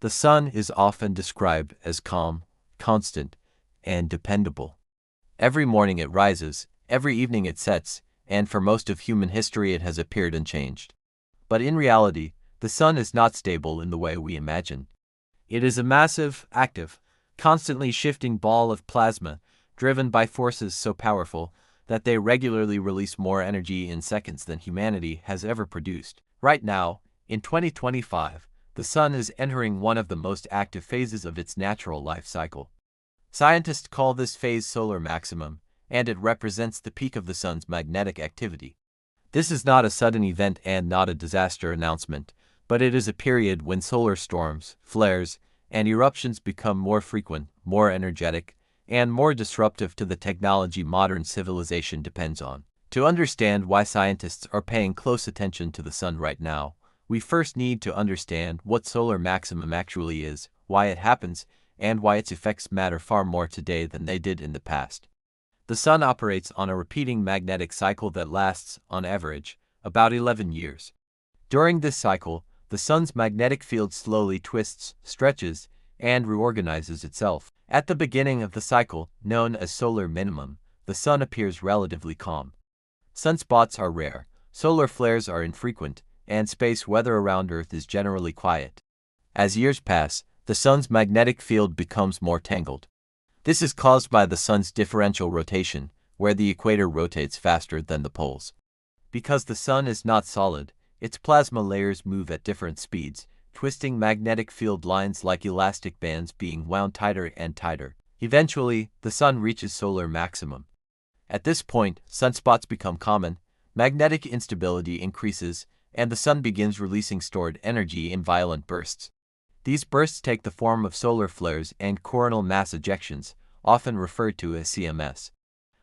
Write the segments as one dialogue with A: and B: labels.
A: The sun is often described as calm, constant, and dependable. Every morning it rises, every evening it sets, and for most of human history it has appeared unchanged. But in reality, the sun is not stable in the way we imagine. It is a massive, active, constantly shifting ball of plasma, driven by forces so powerful that they regularly release more energy in seconds than humanity has ever produced. Right now, in 2025, the sun is entering one of the most active phases of its natural life cycle. Scientists call this phase solar maximum, and it represents the peak of the sun's magnetic activity. This is not a sudden event and not a disaster announcement, but it is a period when solar storms, flares, and eruptions become more frequent, more energetic, and more disruptive to the technology modern civilization depends on. To understand why scientists are paying close attention to the sun right now, we first need to understand what solar maximum actually is, why it happens, and why its effects matter far more today than they did in the past. The sun operates on a repeating magnetic cycle that lasts, on average, about 11 years. During this cycle, the sun's magnetic field slowly twists, stretches, and reorganizes itself. At the beginning of the cycle, known as solar minimum, the sun appears relatively calm. Sunspots are rare, solar flares are infrequent, and space weather around Earth is generally quiet. As years pass, the sun's magnetic field becomes more tangled. This is caused by the sun's differential rotation, where the equator rotates faster than the poles. Because the sun is not solid, its plasma layers move at different speeds, twisting magnetic field lines like elastic bands being wound tighter and tighter. Eventually, the sun reaches solar maximum. At this point, sunspots become common, magnetic instability increases, and the sun begins releasing stored energy in violent bursts. These bursts take the form of solar flares and coronal mass ejections, often referred to as CMS.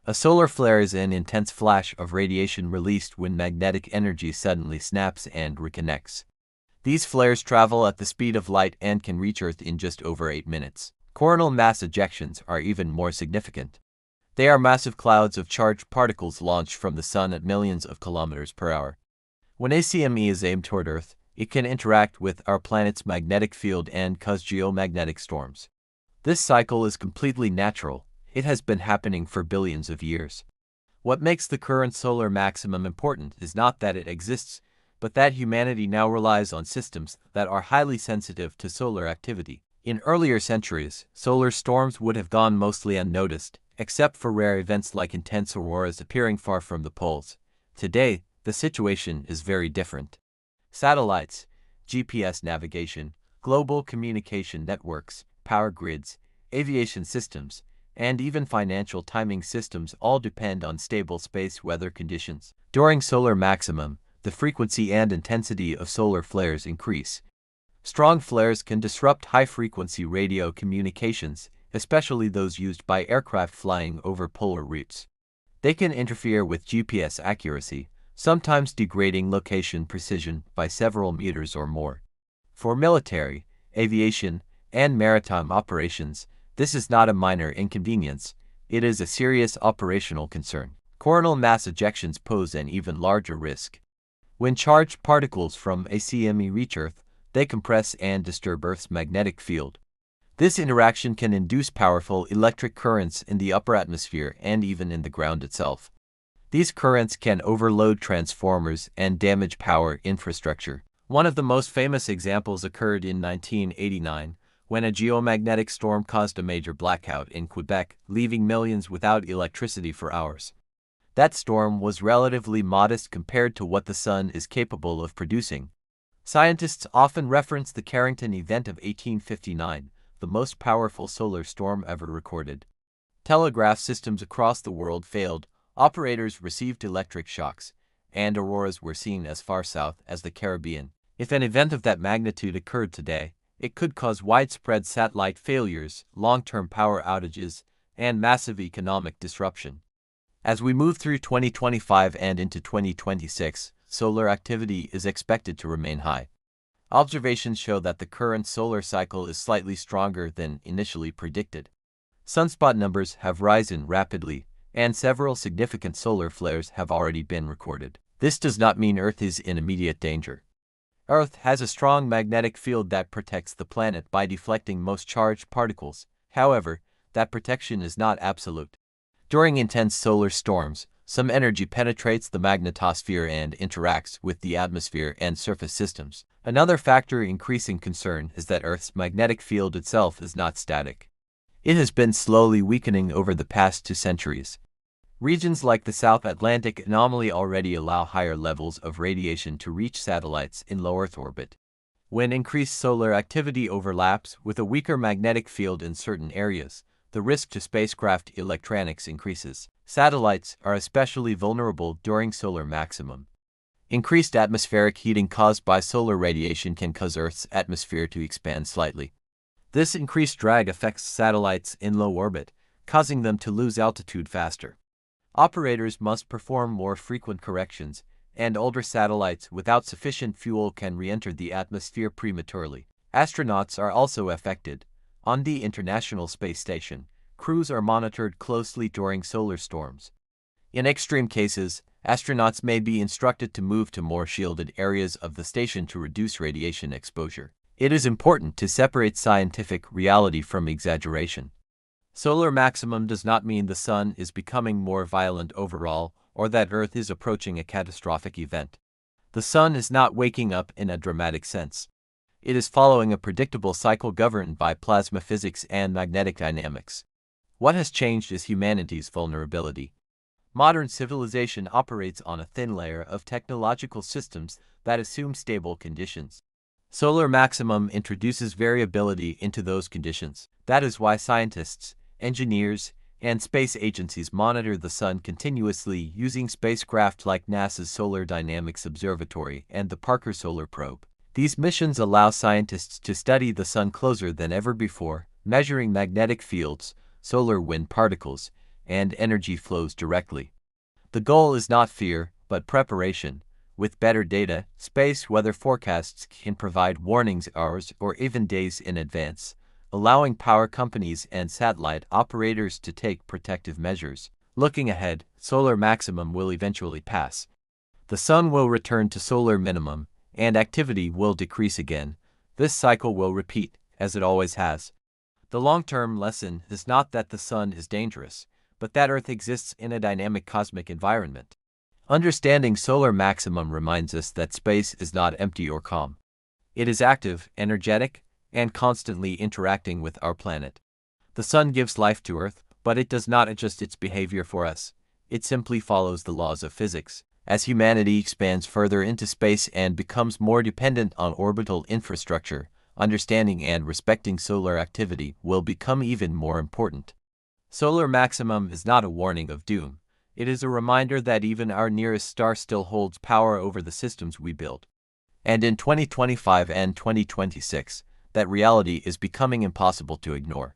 A: A solar flare is an intense flash of radiation released when magnetic energy suddenly snaps and reconnects. These flares travel at the speed of light and can reach Earth in just over 8 minutes. Coronal mass ejections are even more significant. They are massive clouds of charged particles launched from the sun at millions of kilometers per hour. When a CME is aimed toward Earth, it can interact with our planet's magnetic field and cause geomagnetic storms. This cycle is completely natural. It has been happening for billions of years. What makes the current solar maximum important is not that it exists, but that humanity now relies on systems that are highly sensitive to solar activity. In earlier centuries, solar storms would have gone mostly unnoticed, except for rare events like intense auroras appearing far from the poles. Today, the situation is very different. Satellites, GPS navigation, global communication networks, power grids, aviation systems, and even financial timing systems all depend on stable space weather conditions. During solar maximum, the frequency and intensity of solar flares increase. Strong flares can disrupt high-frequency radio communications, especially those used by aircraft flying over polar routes. They can interfere with GPS accuracy, sometimes degrading location precision by several meters or more. For military, aviation, and maritime operations, this is not a minor inconvenience, it is a serious operational concern. Coronal mass ejections pose an even larger risk. When charged particles from a CME reach Earth, they compress and disturb Earth's magnetic field. This interaction can induce powerful electric currents in the upper atmosphere and even in the ground itself. These currents can overload transformers and damage power infrastructure. One of the most famous examples occurred in 1989, when a geomagnetic storm caused a major blackout in Quebec, leaving millions without electricity for hours. That storm was relatively modest compared to what the sun is capable of producing. Scientists often reference the Carrington Event of 1859, the most powerful solar storm ever recorded. Telegraph systems across the world failed, operators received electric shocks, and auroras were seen as far south as the Caribbean. If an event of that magnitude occurred today, it could cause widespread satellite failures, long-term power outages, and massive economic disruption. As we move through 2025 and into 2026, solar activity is expected to remain high. Observations show that the current solar cycle is slightly stronger than initially predicted. Sunspot numbers have risen rapidly, and several significant solar flares have already been recorded. This does not mean Earth is in immediate danger. Earth has a strong magnetic field that protects the planet by deflecting most charged particles. However, that protection is not absolute. During intense solar storms, some energy penetrates the magnetosphere and interacts with the atmosphere and surface systems. Another factor increasing concern is that Earth's magnetic field itself is not static. It has been slowly weakening over the past 2 centuries. Regions like the South Atlantic anomaly already allow higher levels of radiation to reach satellites in low Earth orbit. When increased solar activity overlaps with a weaker magnetic field in certain areas, the risk to spacecraft electronics increases. Satellites are especially vulnerable during solar maximum. Increased atmospheric heating caused by solar radiation can cause Earth's atmosphere to expand slightly. This increased drag affects satellites in low orbit, causing them to lose altitude faster. Operators must perform more frequent corrections, and older satellites without sufficient fuel can re-enter the atmosphere prematurely. Astronauts are also affected. On the International Space Station, crews are monitored closely during solar storms. In extreme cases, astronauts may be instructed to move to more shielded areas of the station to reduce radiation exposure. It is important to separate scientific reality from exaggeration. Solar maximum does not mean the sun is becoming more violent overall or that Earth is approaching a catastrophic event. The sun is not waking up in a dramatic sense. It is following a predictable cycle governed by plasma physics and magnetic dynamics. What has changed is humanity's vulnerability. Modern civilization operates on a thin layer of technological systems that assume stable conditions. Solar maximum introduces variability into those conditions. That is why scientists, engineers, and space agencies monitor the sun continuously using spacecraft like NASA's Solar Dynamics Observatory and the Parker Solar Probe. These missions allow scientists to study the sun closer than ever before, measuring magnetic fields, solar wind particles, and energy flows directly. The goal is not fear, but preparation. With better data, space weather forecasts can provide warnings hours or even days in advance, allowing power companies and satellite operators to take protective measures. Looking ahead, solar maximum will eventually pass. The sun will return to solar minimum, and activity will decrease again. This cycle will repeat, as it always has. The long-term lesson is not that the sun is dangerous, but that Earth exists in a dynamic cosmic environment. Understanding solar maximum reminds us that space is not empty or calm. It is active, energetic, and constantly interacting with our planet. The sun gives life to Earth, but it does not adjust its behavior for us. It simply follows the laws of physics. As humanity expands further into space and becomes more dependent on orbital infrastructure, understanding and respecting solar activity will become even more important. Solar maximum is not a warning of doom. It is a reminder that even our nearest star still holds power over the systems we build. And in 2025 and 2026, that reality is becoming impossible to ignore.